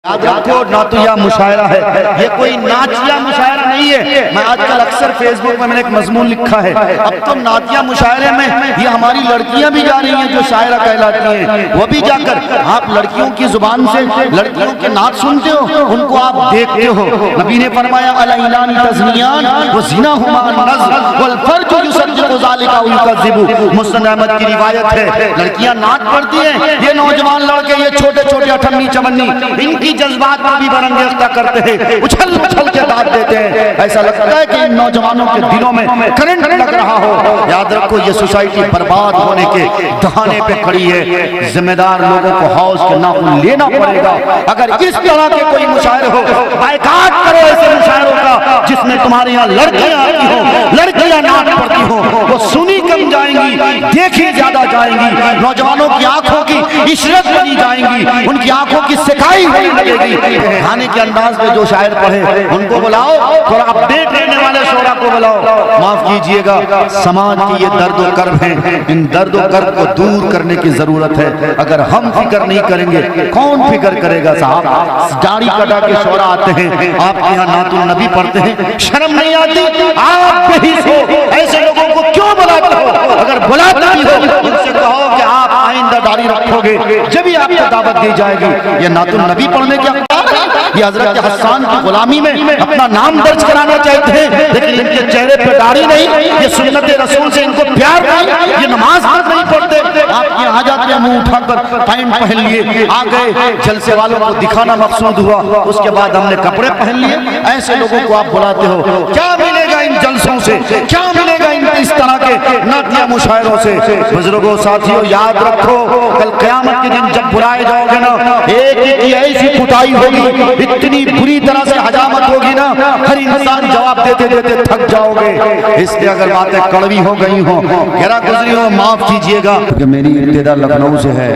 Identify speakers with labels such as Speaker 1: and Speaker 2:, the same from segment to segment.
Speaker 1: یاد رکھو نعتیہ مشاعرہ ہے، یہ کوئی ناچیہ مشاعرہ نہیں ہے۔ میں آج کل اکثر فیس بک میں نے ایک مضمون لکھا ہے، اب تو نعتیہ مشاعرے میں یہ ہماری لڑکیاں بھی جا رہی ہیں جو شاعرہ کہلاتی ہیں، وہ بھی جا کر آپ لڑکیوں کی زبان سے لڑکیوں کے نعت سنتے ہو، ان کو آپ دیکھتے ہو۔ نبی نے فرمایا العینان تزنیان وزناہما النظر والفرج یصدق ذلک او یکذب۔ مسند احمد کی روایت ہے، لڑکیاں نعت پڑھتی ہیں، یہ نوجوان لڑکے یہ چھوٹے چھوٹے اٹھنی چمنی ان کی جذبات کو بھی برانگیختہ کرتے ہیں، اچھل اچھل کے داد دیتے ہیں، ایسا لگتا ہے کہ ان نوجوانوں کے دلوں میں کرنٹ لگ رہا ہو۔ یاد رکھو یہ سوسائٹی برباد ہونے کے دہانے پہ کھڑی ہے، ذمہ دار لوگوں کو حوض کے ناخن لینا پڑے گا۔ اگر اس طرح کے کوئی مشاعرے ہو، بائیکاٹ کرو ایسے مشاعروں کا جس میں تمہارے یہاں لڑکیاں آتی ہوں، لڑکیاں نعت پڑھتی ہوں، وہ سنی کم جائیں گی، دیکھی زیادہ جائیں گی، نوجوانوں کی آنکھوں کی عشرت بنی جائیں گی، ان کی آنکھوں کی سکائی ہونے لگے گی۔ کھانے کے انداز میں جو شاعر پڑھے ان کو بلاؤ، تھوڑا اپڈیٹ لینے والے شعراء کو بلاؤ۔ معاف کیجئے گا، سماج کی یہ درد و کرب ہیں، ان درد و کرب کو دور کرنے کی ضرورت ہے۔ اگر ہم فکر نہیں کریں گے کون فکر کرے گا؟ صاحب داڑھی کٹا کے شعراء آتے ہیں، آپ کے یہاں نعت النبی پڑھتے ہیں، شرم نہیں آتی؟ آپ بے حس ہو، ایسے لوگوں کو کیوں بلاتے ہو؟ اگر بلاتے بھی ہو ان سے کہو کہ آپ آئندہ داڑھی رکھو گے جب ہی آپ کو دعوت دی جائے گی۔ یہ نعت النبی پڑھنے کے اقدار ہے، یہ حضرت حسان کی غلامی میں اپنا نام درج کرانا چاہتے ہیں، لیکن ان کے چہرے پہ داڑھی نہیں، یہ سنت رسول سے ان کو پیار نہیں، یہ نماز نہیں پڑھتے۔ آپ یہ آ جاتے ہیں منہ اٹھا کر پینٹ پہن لیے آ گئے، جلسے والوں کو دکھانا مقصود ہوا، اس کے بعد ہم نے کپڑے پہن لیے۔ ایسے لوگوں کو آپ بلاتے ہو، کیا ملے گا ان جلسوں سے؟ کیا ملے گا ان اس طرح کے نعتیہ مشاعروں سے؟ بزرگوں ساتھیوں یاد رکھو، کل قیامت کے دن جب بلائے جاؤ گے نا، ایک کی ایسی کٹائی ہوگی، اتنی بری طرح سے حجامت ہوگی نا، ہر انسان جواب دیتے دیتے تھک جاؤ گے۔ اس لیے اگر باتیں کڑوی ہو گئی ہوں، گرا گزری ہو، معاف کیجئے گا کہ میری ابتدا لکھنؤ سے ہے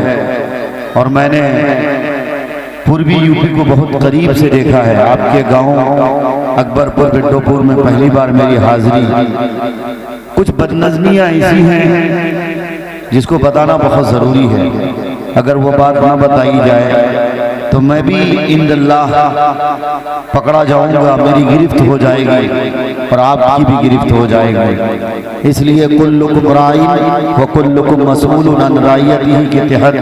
Speaker 1: اور میں نے پوروی یو پی کو بہت قریب سے دیکھا ہے۔ آپ کے گاؤں اکبر پور بٹو پور میں پہلی بار میری حاضری، کچھ بدنظمیاں ایسی ہیں جس کو بتانا بہت ضروری ہے، اگر وہ بات نہ بتائی جائے تو میں بھی عند اللہ پکڑا جاؤں گا، میری گرفت ہو جائے گی اور آپ کی بھی گرفت ہو جائے گی۔ اس لیے کلکم راعٍ وکلکم مسئول عن رعیتہ کے تحت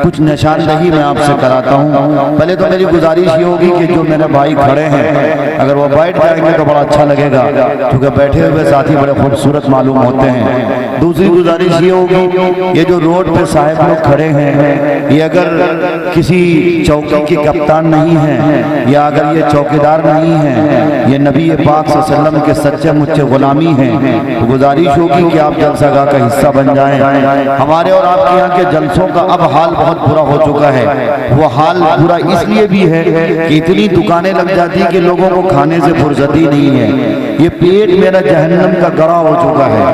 Speaker 1: کچھ نشاندہی میں آپ سے کراتا ہوں۔ پہلے تو میری گزارش یہ ہوگی کہ جو میرے بھائی کھڑے ہیں اگر وہ بیٹھ جائیں گے تو بڑا اچھا لگے گا، کیونکہ بیٹھے ہوئے ساتھی بڑے خوبصورت معلوم ہوتے ہیں۔ دوسری گزارش یہ ہوگی، یہ جو روڈ پہ صاحب لوگ کھڑے ہیں، یہ اگر کسی چوکی کے کپتان نہیں ہیں یا اگر یہ چوکیدار نہیں ہیں، یہ نبی پاک صلی اللہ علیہ وسلم کے سچے مچے غلامی ہیں، تو گزارش ہوگی کہ آپ جلسہ گاہ کا حصہ بن جائیں۔ ہمارے اور آپ کے یہاں کے جلسوں کا اب حال بہت برا ہو چکا ہے۔ وہ حال برا اس لیے بھی ہے کہ اتنی دکانیں لگ جاتی کہ لوگوں کو کھانے سے فرصتی نہیں ہے۔ یہ پیٹ میرا جہنم کا گڑھا ہو چکا ہے،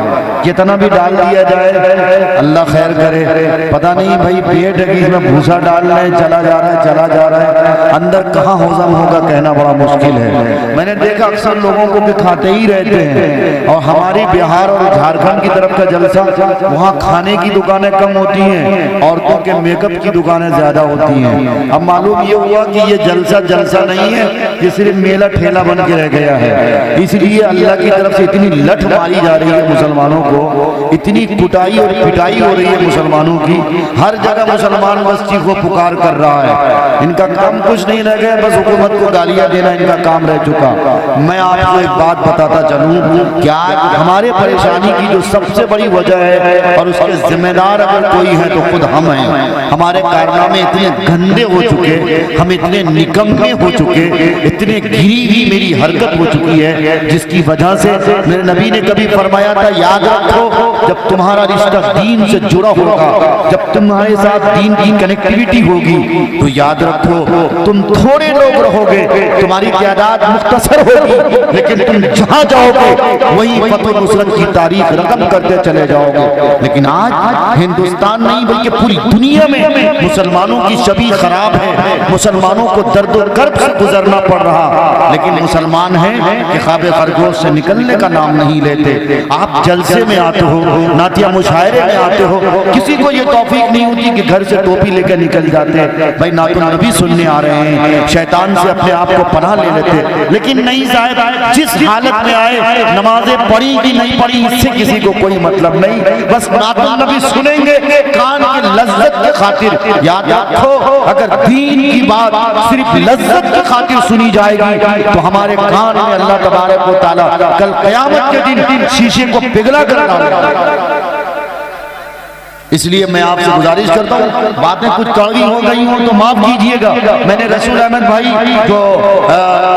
Speaker 1: کتنا بھی ڈال دیا جائے اللہ خیر کرے، پتہ نہیں بھائی پیٹ ہے کہ اس میں بھوسا ڈال رہے ہیں، چلا جا رہا ہے چلا جا رہا ہے، اندر کہاں ہضم ہوگا کہنا بڑا مشکل ہے۔ میں نے دیکھا اکثر لوگوں کو کہ کھاتے ہی رہتے ہیں، اور ہماری بہار اور جھارکھنڈ کی طرف کا جلسہ وہاں کھانے کی دکانیں کم ہوتی ہیں، عورتوں کے میک اپ کی دکانیں زیادہ ہوتی ہیں۔ اب معلوم یہ ہوا کہ یہ جلسہ نہیں ہے، یہ صرف میلہ ٹھیلا بن کے رہ گیا ہے۔ اس لیے اللہ کی طرف سے اتنی لٹ ماری جا رہی ہے مسلمانوں کو، اتنی کٹائی اور پٹائی ہو رہی ہے مسلمانوں کی، ہر جگہ مسلمان بس چیخو پکار کر رہا ہے۔ ان کا کام کچھ نہیں رہ گیا، بس حکومت کو گالیاں دینا ان کا کام رہ چکا۔ میں آپ کو ایک بات بتاتا چلوں کہ آج ہمارے پریشانی کی جو سب سے بڑی وجہ ہے اور اس کے ذمہ دار اگر کوئی ہے تو خود ہم ہیں۔ ہمارے کارنامے اتنے گندے ہو چکے، ہم اتنے نکمے ہو چکے، اتنے گری ہوئی میری حرکت ہو چکی ہے، جس کی وجہ سے میرے نبی نے کبھی فرمایا تھا یاد رکھو جب تمہارا رشتہ دین سے جڑا ہوگا، جب تمہارے ساتھ دین کی کنیکٹیویٹی ہوگی تو یاد رکھو تم تھوڑے لوگ رہو گے، تمہاری تعداد مختصر ہوگی، لیکن تم جہاں جاؤ گے وہی فتح و نصرت کی تاریخ رقم کرتے چلے جاؤ گے۔ لیکن آج ہندوستان نہیں بلکہ پوری دنیا میں مسلمانوں کی شبیہ خراب ہے، مسلمانوں کو درد و کرب سے گزرنا پڑ رہا، لیکن مسلمان ہیں کہ خواب خرگوش سے نکلنے کا نام نہیں لیتے۔ آپ جلسے میں آتے ہو، نعتیہ مشاعرے میں آتے ہو، کسی کو یہ توفیق نہیں ہوتی کہ گھر سے ٹوپی لے کے نکل جاتے، بھائی نعت النبی سننے آ رہے ہیں, شیطان سے اپنے آپ کو پناہ لے لیتے. لیکن نہیں صاحب, جس حالت میں آئے, نمازیں پڑھی کہ نہیں پڑھی اس سے کسی کو کوئی مطلب نہیں, بس نعت النبی سنیں گے کان کی لذت کی خاطر. یاد رکھو اگر دین کی بات صرف لذت کی خاطر سنی جائے گی تو ہمارے کان میں اللہ تبارک و تعالیٰ کل قیامت کے دن شیشے کو پگھلا کر ڈالے گا. اس لیے میں آپ سے گزارش کرتا ہوں, باتیں کچھ کڑوی ہو گئی ہوں تو معاف کیجئے گا. میں نے رسول احمد بھائی جو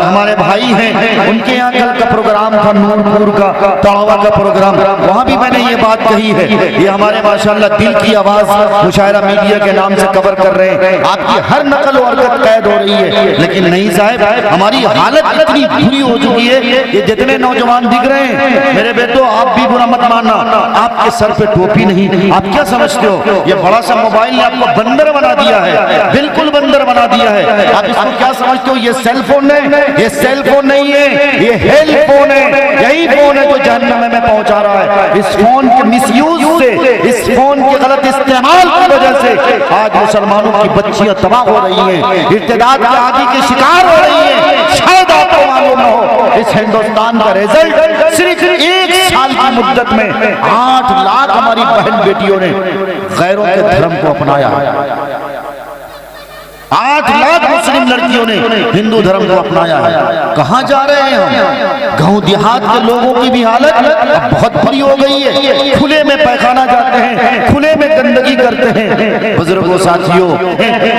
Speaker 1: ہمارے بھائی ہیں ان کے یہاں کل کا پروگرام تھا, نور کا تڑوا کا پروگرام, وہاں بھی میں نے یہ بات کہی ہے. یہ ہمارے ماشاءاللہ دل کی آواز مشاعرہ میڈیا کے نام سے کور کر رہے ہیں, آپ کی ہر نقل و حرکت قید ہو رہی ہے. لیکن نہیں صاحب, ہماری حالت اتنی بری ہو چکی ہے, یہ جتنے نوجوان دکھ رہے ہیں میرے بیٹو آپ بھی برا مت ماننا, آپ کے سر پہ ٹوپی نہیں, آپ کیا سمجھتے ہو یہ بڑا سا موبائل نے آپ کو بندر بنا دیا ہے, بالکل بندر بنا دیا ہے. آپ اس کو کیا سمجھتے ہو یہ سیل فون ہے؟ یہ سیل فون نہیں ہے, یہ ہیل فون ہے. یہی فون ہے جو جہنم میں پہنچا رہا ہے. اس فون کے مس یوز سے, اس فون کے غلط استعمال کی وجہ سے آج مسلمانوں کی بچیاں تباہ ہو رہی ہیں, ارتداد کے عادی کے شکار ہو رہی ہیں. شاید آپ کو معلوم نہ ہو اس ہندوستان کا رزلٹ صرف 1 سال کی مدت میں 8 لاکھ ہماری بہن بیٹیوں نے غیروں کے دھرم کو اپنایا. 8 لاکھ مسلم لڑکیوں نے ہندو دھرم کو اپنایا ہے. کہاں جا رہے ہیں ہم؟ گاؤں دیہات کے لوگوں کی بھی حالت اب بہت بری ہو گئی ہے, کھلے میں پیخانہ جاتے ہیں, کھلے میں گندگی کرتے ہیں. بزرگوں ساتھیوں,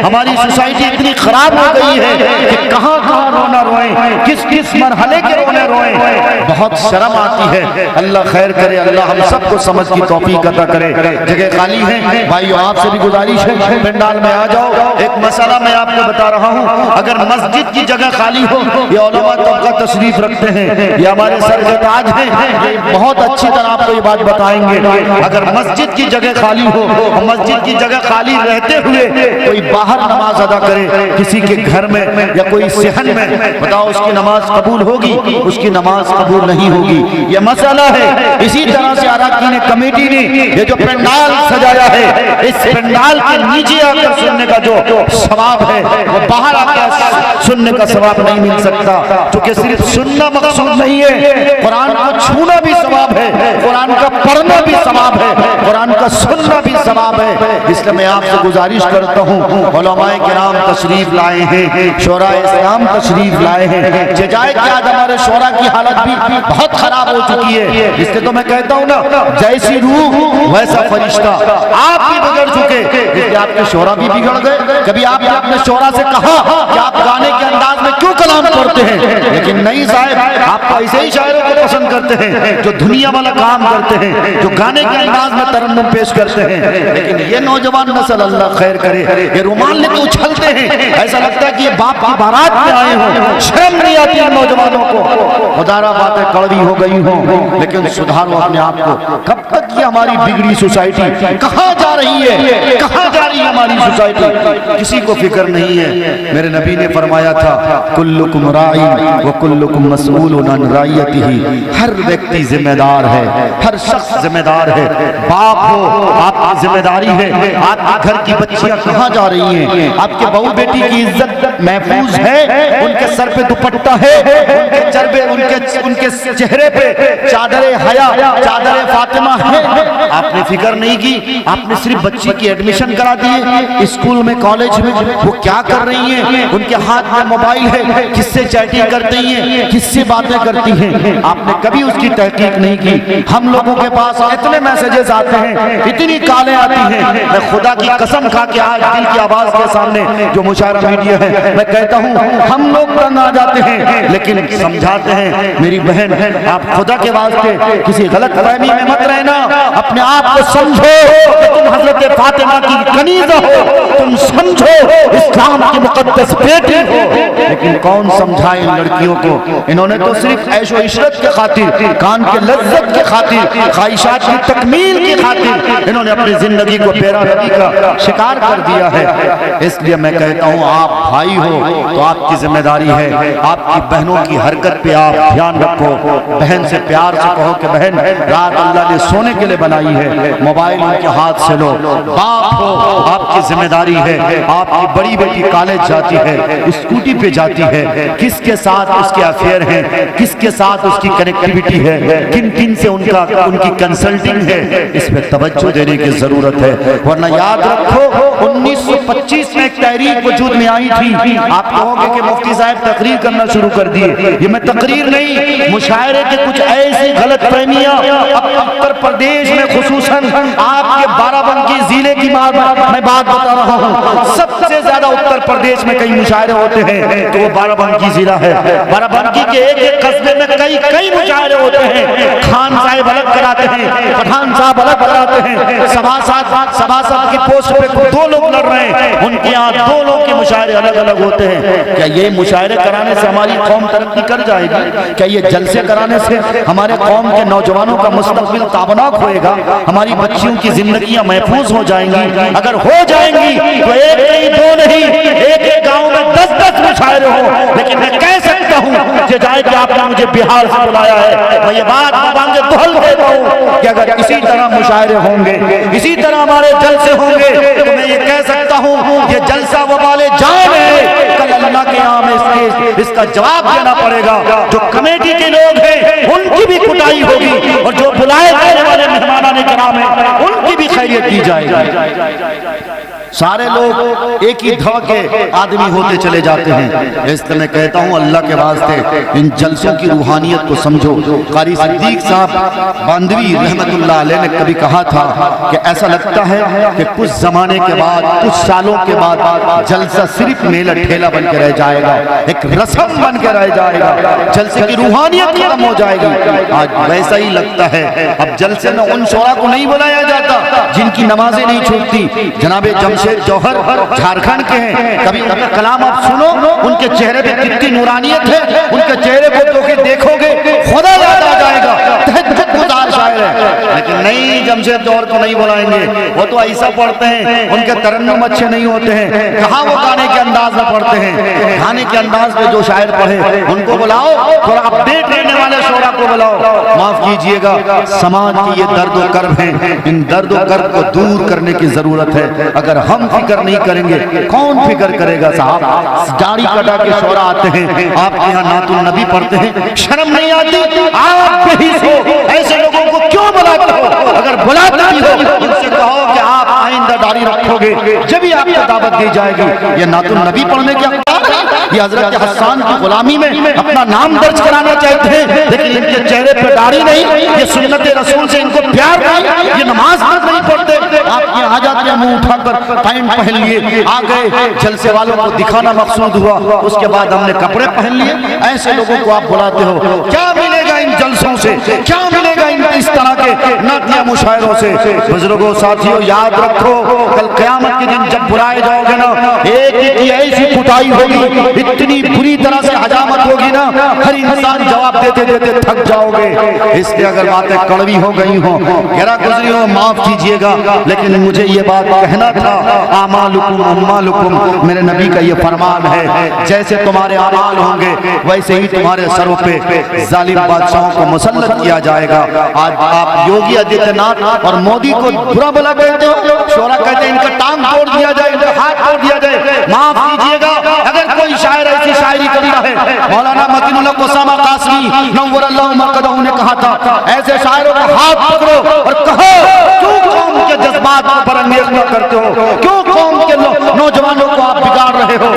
Speaker 1: ہماری سوسائٹی اتنی خراب ہو گئی ہے کہ کہاں کہاں رونا روئیں, کس کس مرحلے کے رونے روئیں. بہت شرم آتی ہے. اللہ خیر کرے, اللہ ہم سب کو سمجھ کی توفیق عطا کرے. جگہ خالی ہیں بھائیو, آپ سے بھی گزارش ہے پنڈال میں آ جاؤ. ایک مسئلہ میں آپ کو بتا رہا ہوں, اگر مسجد کی جگہ خالی ہو, یہ علماء طبقہ تشریف رکھتے ہیں, یہ ہمارے سر کے تاج ہیں, یہ بہت اچھی طرح آپ کو یہ بات بتائیں گے. اگر مسجد کی جگہ خالی ہو, مسجد کی جگہ خالی رہتے ہوئے کوئی باہر نماز ادا کرے کسی کے گھر میں یا کوئی صحن میں, بتاؤ اس کی نماز قبول ہوگی؟ اس کی نماز قبول نہیں ہوگی. یہ مسئلہ ہے. اسی طرح سے اراکین کمیٹی نے یہ جو پنڈال سجایا ہے, اس پنڈال کے نیچے آ کر سننے کا جو ثواب ہے وہ باہر آ کر سننے کا ثواب نہیں مل سکتا, چونکہ صرف سننا مقصود نہیں ہے, قرآن کو چھونا بھی ثواب ہے, قرآن کا پڑھنا بھی ثواب ہے, قرآن کا سننا بھی ثواب ہے. اس لیے میں آپ سے گزارش کرتا ہوں, علماء کرام تشریف لائے ہیں, شورا اسلام تشریف لائے ہیں. جائے کہ آج ہمارے شورا کی حالت بھی بہت خراب ہو چکی ہے. اس لیے تو میں کہتا ہوں نا, جیسی روح ویسا فرشتہ. آپ بھی بگڑ چکے, اس لیے آپ کے شورا بھی بگڑ گئے. کبھی آپ نے اپنے شورا سے کہا کہ آپ گانے کے انداز میں کیوں کلام پڑھتے ہیں؟ لیکن نہیں صاحب, آپ کو ایسے ہی شاعروں کو پسند کرتے ہیں جو دنیا والا کام کرتے ہیں, جو گانے کے انداز میں ترنم پیش کرتے ہیں. لیکن یہ نوجوان نسل اللہ خیر کرے, یہ رومال لے کے اچھلتے ہیں, ایسا لگتا ہے کہ یہ باپ کی بارات میں آئے ہوں. شرم نہیں آتی ہے نوجوانوں کو. خدارہ باتیں کڑوی ہو گئی ہوں, لیکن سدھارو اپنے آپ کو. کب تک یہ ہماری بگڑی سوسائٹی کہاں جا رہی ہے, کہاں جا رہی ہے ہماری سوسائٹی؟ کسی کو فکر نہیں ہے. میرے نبی نے فرمایا تھا, کلکم راعی وکلکم مسئول عن رعیتہ. ہر ویکتی ذمہ دار ہے, ہر شخص ذمہ دار ہے. باپ ہو, آپ کی ذمہ داری ہے, آپ کے گھر کی بچیاں کہاں جا رہی ہیں, آپ کے بہو بیٹی کی عزت محفوظ ہے, ان کے سر پہ دوپٹہ ہے, ان کے چہرے پہ چادر حیا, چادر فاطمہ ہے. آپ نے فکر نہیں کی, آپ نے صرف بچی کی ایڈمیشن کرا دیے اسکول میں, کالج میں. وہ کیا کر رہی ہیں, ان کے ہاتھ میں موبائل ہے, کس سے چیٹنگ کرتی ہیں, کس سے باتیں کرتی ہیں. آپ نے کبھی اس کی تحقیق نہیں کی. ہم لوگوں کے پاس اتنے میسیجز آتے ہیں, اتنی کالیں آتی ہیں. میں خدا کی قسم کھا کے آج دل کی آواز کے سامنے جو مشاعرہ میڈیا ہے, میں کہتا ہوں ہم لوگ تنگ آ جاتے ہیں, لیکن سمجھاتے ہیں میری بہن, آپ خدا کے واسطے کسی غلط فہمی میں مت رہنا. اپنے آپ کو سمجھو کہ تم حضرت فاطمہ کی کنیزہ ہو, تم سمجھو اسلام کی مقدس بیٹی ہو. لیکن کون سمجھائے ان لڑکیوں کو؟ انہوں نے تو صرف عیش و عشرت کے خاطر, کان کے لذت کے خاطر, خواہشات کی تکمیل کی خاطر انہوں نے اپنی زندگی کو بیرا روی کا شکار کر دیا ہے. اس لیے میں کہتا ہوں, آپ بھائی ہو تو آپ کی ذمہ داری ہے, آپ کی بہنوں کی حرکت پہ آپ دھیان رکھو. بہن سے پیار سے کہو کہ بہن, رات اللہ نے سونے کے لیے بنائی ہے، موبائل ان کے ہاتھ سے لو۔ باپ ہو، آپ کی ذمہ داری ہے، آپ کی بڑی بیٹی کالج جاتی ہے، اسکوٹی پہ جاتی ہے، کس کے ساتھ اس کے افیئر ہیں، کس کے ساتھ اس کی کنیکٹیویٹی ہے، کن کن سے ان کی کنسلٹنگ ہے، اس پہ توجہ دینے کی ضرورت ہے۔ ورنہ یاد رکھو 1925 میں ایک تحریک وجود میں آئی تھی، آپ کہو گے کہ مفتی صاحب تقریر کرنا شروع کر دیے، یہ میں تقریر نہیں، مشاعرے کے کچھ ایسی غلط فہمیاں اب اتر پردیش میں خصوصاً آپ کے بارہ بنکی ضلع کی میں بات بتا رہا ہوں، سب سے زیادہ اتر پردیش میں کئی مشاعرے ہوتے ہیں تو وہ بارہ بنکی ضلع ہے۔ بارہ بنکی کے ایک ایک قصبے میں کئی مشاعرے ہوتے ہیں، خان صاحب الگ کراتے ہیں، پٹھان صاحب الگ کراتے ہیں، سبھاسد کی پوسٹ پہ دو لوگ لڑ رہے ہیں، ان کے یہاں دو لوگ کے مشاعرے الگ الگ ہوتے ہیں۔ کیا یہ مشاعرے کرانے سے ہماری قوم ترقی کر جائے گی؟ کیا یہ جلسے کرانے سے ہمارے قوم کے نوجوانوں کا مستقبل تابناک ہوئے گا؟ ہماری بچیوں کی زندگیاں محفوظ ہو جائیں گی؟ اگر ہو جائیں گی تو ایک نہیں دو نہیں، ایک ایک گاؤں میں 10 مشاعرے ہوں، لیکن میں کہہ سکتا ہوں کہ جائے کہ آپ نے مجھے بہار سے بلایا ہے، میں یہ بات مانگے دہل دیتا ہوں کہ اگر اسی طرح مشاعرے ہوں گے، اسی طرح ہمارے جلسے ہوں گے تو میں یہ کہہ سکتا ہوں یہ جلسہ وبال جان ہے، کل اللہ کے یہاں میں اس کا جواب دینا پڑے گا۔ جو کمیٹی کے لوگ ہیں ان کی بھی کٹائی ہوگی، اور جو بلائے جانے والے مہمانان کرام ہیں ان کی بھی خیریت کی جائے گی۔ سارے لوگ ایک ہی دھڑ کے آدمی ہوتے چلے جاتے ہیں، اس طرح میں کہتا ہوں اللہ کے واسطے ان جلسوں کی روحانیت کو سمجھو۔ قاری صدیق صاحب باندوی رحمت اللہ علیہ نے کبھی کہا تھا کہ ایسا لگتا ہے کہ کچھ زمانے کے بعد، کچھ سالوں کے بعد جلسہ صرف میلہ ٹھیلا بن کے رہ جائے گا، ایک رسم بن کے رہ جائے گا، جلسے کی روحانیت ختم ہو جائے گی۔ آج ویسا ہی لگتا ہے، اب جلسے میں ان شعراء کو نہیں بلایا جاتا جن کی نمازیں نہیں چھوٹتی۔ جناب جمشید جوہر جھارکھنڈ کے ہیں، کبھی کلام آپ سنو، ان کے چہرے پہ کتنی نورانیت ہے، ان کے چہرے کو تو کہ دیکھو گے خدا یاد آ جائے گا، تہجد گزار شاعر ہے۔ لیکن نہیں، جمشید جوہر کو نہیں بلائیں گے، وہ تو ایسا پڑھتے ہیں، ان کے ترنم اچھے نہیں ہوتے ہیں، کہاں وہ گانے کے انداز میں پڑھتے ہیں، گانے کے انداز میں جو شاعر پڑھے ان کو بلاؤ، تھوڑا اپڈیٹ رہنے والے شعراء کو بلاؤ۔ معاف کیجئے گا، سماج کی یہ درد و کرب ہیں، ان درد و کرب کو دور کرنے کی ضرورت ہے۔ اگر ہم فکر نہیں کریں گے کون فکر کرے گا؟ صاحب داڑھی کٹا کے شعراء آتے ہیں، آپ کے یہاں نعت النبی پڑھتے ہیں، شرم نہیں آتی؟ آپ پہ ہی سو ایسے لوگوں کو کیوں بلاتے ہو؟ اگر بلاتے بھی ہو ان سے کہو کہ آپ آئندہ داڑھی رکھو گے جبھی آپ کو دعوت دی جائے گی۔ یہ نعت النبی پڑھنے کے یہ حضرت حسان کی غلامی میں اپنا نام درج کرانا چاہتے ہیں، لیکن ان کے چہرے پہ داڑھی نہیں، یہ سنت رسول سے ان کو پیار نہیں، یہ نماز نہیں پڑھتے۔ آپ یہاں آ جاتے ہیں منہ اٹھا کر پینٹ پہن لیے آ گئے، جلسے والوں کو دکھانا مقصود ہوا، اس کے بعد ہم نے کپڑے پہن لیے۔ ایسے لوگوں کو آپ بلاتے ہو، کیا ملے گا ان جلسوں سے؟ کیا ملے گا ان اس طرح کے نعتیہ مشاعروں سے؟ بزرگوں ساتھیوں یاد رکھو، کل قیامت کے دن جب بلائے جاؤ گے نا، ایک ایک ایسی کٹائی ہوگی، اتنی بری طرح سے حجامت ہوگی نا، ہر انسان جواب دیتے دیتے تھک جاؤ گے۔ اس لیے اگر باتیں کڑوی ہو گئی ہوں، گرا گزری ہو، معاف کیجئے گا، لیکن مجھے یہ بات کہنا تھا، اعمالکم اموالکم، میرے نبی کا یہ فرمان ہے، جیسے تمہارے اعمال ہوں گے ویسے ہی تمہارے سروں پہ ظالم بادشاہوں کو مسلط کیا جائے گا۔ آج آپ یوگی آدتیہ ناتھ اور مودی کو برا بلا کہتے ہو، شعراء کہتے ہیں ان کا ٹانگ توڑ دیا جائے، ان کا ہاتھ توڑ دیا جائے۔ معاف کیجئے گا، اگر کوئی شاعر ایسی شاعری کرتا ہے، مولانا متین اللہ قسامہ قاسمی نور اللہ مرقدہ نے کہا تھا، ایسے شاعروں کا ہاتھ پکڑو اور کہو کیوں قوم کے جذبات کو برانگیز نہ کرتے ہو، کیوں قوم کے نوجوانوں کو آپ بگاڑ رہے ہو؟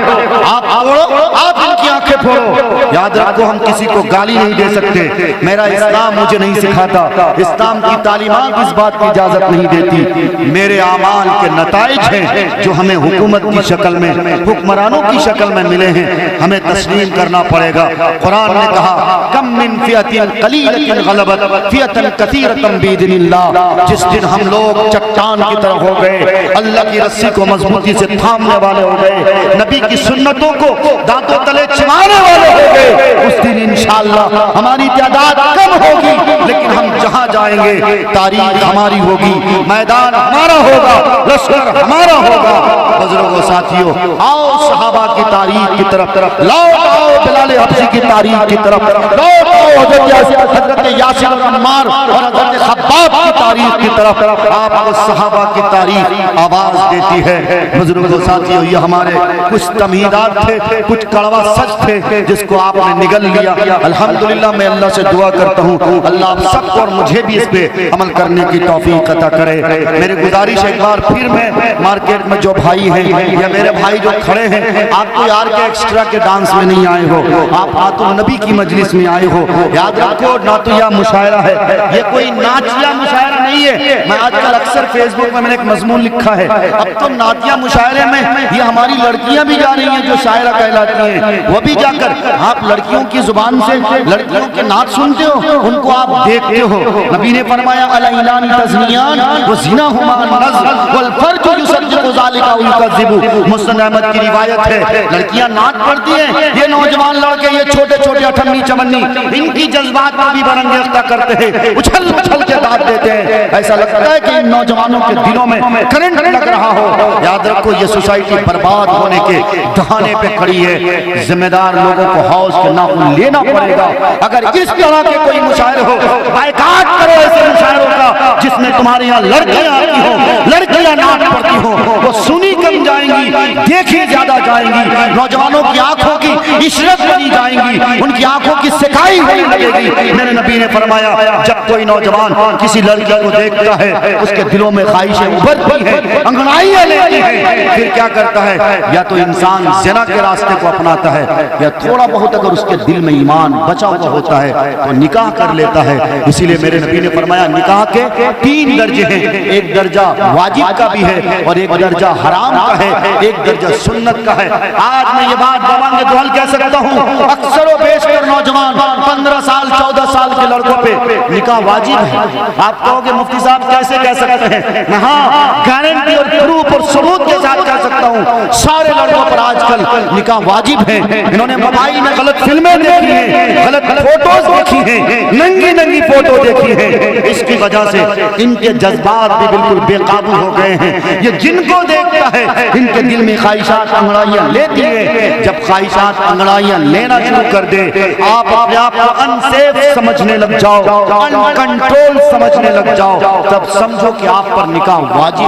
Speaker 1: آپ آوڑو، آپ ان کی آنکھیں پھوڑو۔ یاد رکھو ہم کسی کو گالی نہیں دے سکتے، میرا اسلام مجھے نہیں سکھاتا، اسلام کی تعلیمات اس بات کی اجازت نہیں دیتی۔ میرے اعمال کے نتائج ہیں جو ہمیں حکومت کی شکل میں، حکمرانوں کی شکل میں ملے ہیں، ہمیں تسلیم کرنا پڑے گا۔ قرآن نے کہا کم من فئۃ قلیلۃ غلبت فئۃ کثیرۃ باذن اللہ، جس دن ہم لوگ چٹان کی طرح ہو گئے، اللہ کی رسی کو مضبوطی سے تھامنے والے ہو گئے، نبی کی سنتوں کو دانتوں تلے چبانے والے ہو گئے، اس دن انشاءاللہ ہماری تعداد کم ہوگی، لیکن ہم جہاں جائیں گے تاریخ ہماری ہوگی، میدان ہمارا ہوگا، لشکر ہمارا ہوگا۔ بزرگوں ساتھیوں آؤ صحابہ کی تاریخ کی طرف، لوٹ آؤ بلال حبشی کی تاریخ کی طرف، لوٹ آؤ حضرت یاسر اور عمار اور حضرت خباب کی تاریخ کی طرف آپ کو صحابہ کی تاریخ آواز دیتی ہے۔ بزرگوں ساتھیوں، یہ ہمارے کچھ تمہیدات تھے، کچھ کڑوا سچ تھے جس کو آپ نے نگل لیا۔ الحمدللہ میں اللہ سے دعا کرتا ہوں اللہ آپ سب کو اور مجھے بھی اس پہ عمل کرنے کی توفیق عطا کرے۔ میرے گزارش ایک بار پھر میں مارکیٹ میں جو بھائی ہیں یا میرے بھائی جو کھڑے ہیں، آپ کو یار کے ایکسٹرا کے ڈانس میں نہیں آئے ہو، آپ نعت النبی کی مجلس میں آئے ہو۔ یاد رکھو نعت یا مشاعرہ ہے، یہ کوئی ناچ یا مشاعرہ نہیں ہے۔ میں آج کل اکثر فیس بک میں نے ایک مضمون لکھا ہے، اب تو نعت یا مشاعرے میں یہ ہماری لڑکیاں بھی جا رہی ہیں جو شاعرہ کہلاتی ہیں، وہ بھی جا کر آپ لڑکیوں کی زبان سے لڑکیوں کے نعت سنتے ہو، ان کو آپ دیکھتے ہو۔ نبی نے فرمایا الاعلان تزنیان وزناہما النظر والفرج یصدق ذلك او یکذب۔ مسند احمد کی روایت ہے، لڑکیاں نعت پڑھتی ہیں، یہ نوجوان لڑکے یہ چھوٹے چھوٹے اٹھنی چمنی ان کی جذبات کو بھی برانگیختہ کرتے ہیں، اچھل اچھل کے داد دیتے ہیں، ایسا لگتا ہے کہ ان نوجوانوں کے دلوں میں کرنٹ لگ رہا ہو۔ یاد رکھو یہ سوسائٹی برباد ہونے کے دہانے پہ کھڑی ہے، ذمہ دار لوگوں کو حوض کے ناخن لینا پڑے گا۔ اگر اس طرح کے کوئی مشاعرے ہو، بائیکاٹ کرو ایسے مشاعروں کا جس میں تمہارے یہاں لڑکیاں آتی ہوں، لڑکیاں نعت پڑھتی ہوں، وہ سنی کم جائیں گی، دیکھی زیادہ جائیں گی، نوجوانوں کی آنکھوں کی عشرت بنی جائیں گی، ان کی آنکھوں کی سکائی ہونے لگے گی۔ میرے نبی نے فرمایا جب کوئی نوجوان کسی لڑکی کو دیکھتا ہے، اس کے دلوں میں خواہشیں ابھرتی ہیں، انگڑائیاں لیتی ہیں، پھر کیا کرتا ہے؟ یا تو انسان زنا کے راستے کو اپناتا ہے، یا تھوڑا بہت اگر اس کے دل میں ایمان بچا ہوا ہوتا ہے تو نکاح کر لیتا ہے۔ اسی لیے میرے نبی نے فرمایا نکاح کے 3 درجے ہیں، ایک درجہ واجب کا بھی ہے اور ایک درجہ حرام کا ہے، ایک درجہ سنت کا ہے۔ آج میں یہ بات بوانگ دہل کہہ سکتا ہوں، اکثر و بیشتر نوجوان 15 سال 14 سال کے لڑکوں پہ نکاح واجب ہے۔ آپ کہو گے مفتی صاحب کیسے کہہ سکتے ہیں؟ میں ہاں گارنٹی اور پروف اور ثبوت کے ساتھ کہہ سکتا ہوں، سارے لڑکوں پر آج کل نکاح واجب ہے۔ انہوں نے موبائل میں غلط فلمیں دیکھی ہیں، غلط فوٹوز دیکھی ہیں، ننگی ننگی فوٹو دیکھی ہیں، اس کی وجہ سے ان کے جذبات بھی بالکل بے قابو ہو گئے ہیں۔ یہ جن کو دیکھتا ہے ان کے دل میں خواہشات انگڑائیاں لیتی ہے۔ جب خواہشات انگڑائیاں لینا شروع کر دے، آپ اپنے آپ کو انسیف سمجھنے لگ جاؤ، ان کنٹرول سمجھنے لگ جاؤ، تب سمجھو کہ آپ پر نکاح واجب۔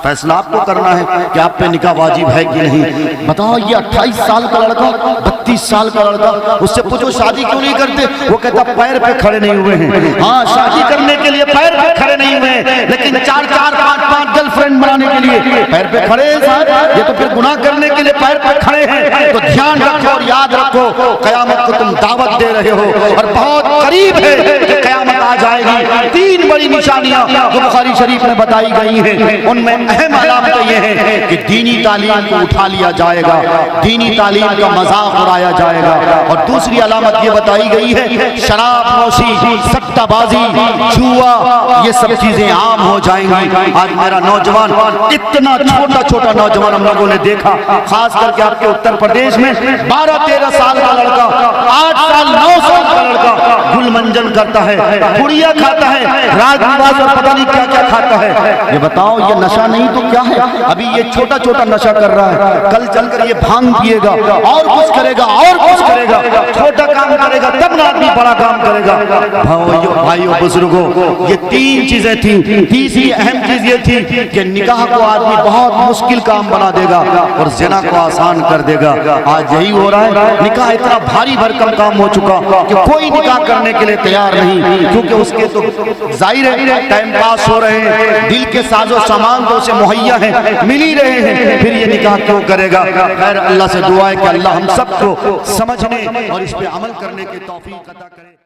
Speaker 1: فیصلہ آپ کو کرنا ہے کہ آپ پہ نکاح واجب ہے کہ نہیں۔ بتاؤ یہ 28 سال کا لڑکا، 32 سال کا لڑکا، اس سے پوچھو شادی کیوں نہیں کرتے، وہ کہتا پیر پہ کھڑے نہیں ہوئے ہیں۔ ہاں شادی کرنے کے لیے پیر پہ کھڑے نہیں ہوئے ہیں، لیکن 4 5 گرل فرینڈ بنانے کے لیے پیر پہ کھڑے ہیں صاحب، یہ تو پھر گناہ کرنے کے لیے پیر پہ کھڑے ہیں۔ تو دھیان رکھو اور یاد رکھو قیامت کو تم دعوت دے رہے ہو اور بہت قریب ہے کہ قیامت آ جائے گی۔ 3 بڑی نشانیاں جو بخاری شریف میں بتائی گئی ہیں، ان میں اہم علامت یہ ہے کہ دینی تعلیم کو اٹھا لیا جائے گا، دینی تعلیم کا مذاق اڑایا جائے گا، اور دوسری علامت یہ بتائی گئی ہے شراب نوشی، سٹہ بازی، جوا، یہ سب چیزیں عام ہو جائیں گی۔ آج میرا نوجوان اتنا چھوٹا چھوٹا نوجوان ہم لوگوں نے دیکھا، خاص کر کے آپ کے اتر پردیش میں 12-13 سال کا لڑکا، 8 سال 9 سال کا لڑکا گل منجن کرتا ہے، پڑیا کھاتا ہے، راج نواز اور پتہ نہیں کیا کیا کھاتا ہے۔ یہ بتاؤ یہ نشہ نہیں تو کیا ہے؟ ابھی یہ چھوٹا چھوٹا نشہ کر رہا ہے، کل چل کر یہ بھانگ پیے گا اور کچھ کرے گا اور کچھ کرے گا، چھوٹا کام کرے گا تب نہ آدمی بڑا کام کرے گا۔ بھائیو بزرگوں، یہ 3 چیزیں تھیں۔ تیسری اہم چیز یہ تھی کہ نکاح کو آدمی بہت مشکل کام بنا دے گا اور زنا کو آسان کر دے گا۔ آج یہی ہو رہا ہے، نکاح اتنا بھاری بھرکم کام ہو چکا کہ کوئی نکاح کرنے کے لیے تیار نہیں، کیونکہ اس کے تو ظاہر ہے ٹائم پاس ہو رہے ہیں، دل کے ساز و سامان تو اسے مہیا ہیں، مل ہی رہے ہیں، پھر یہ نکاح کیوں کرے گا؟ خیر اللہ سے دعا ہے کہ اللہ ہم سب کو سمجھنے اور اس پہ عمل کرنے کی توفیق عطا کرے۔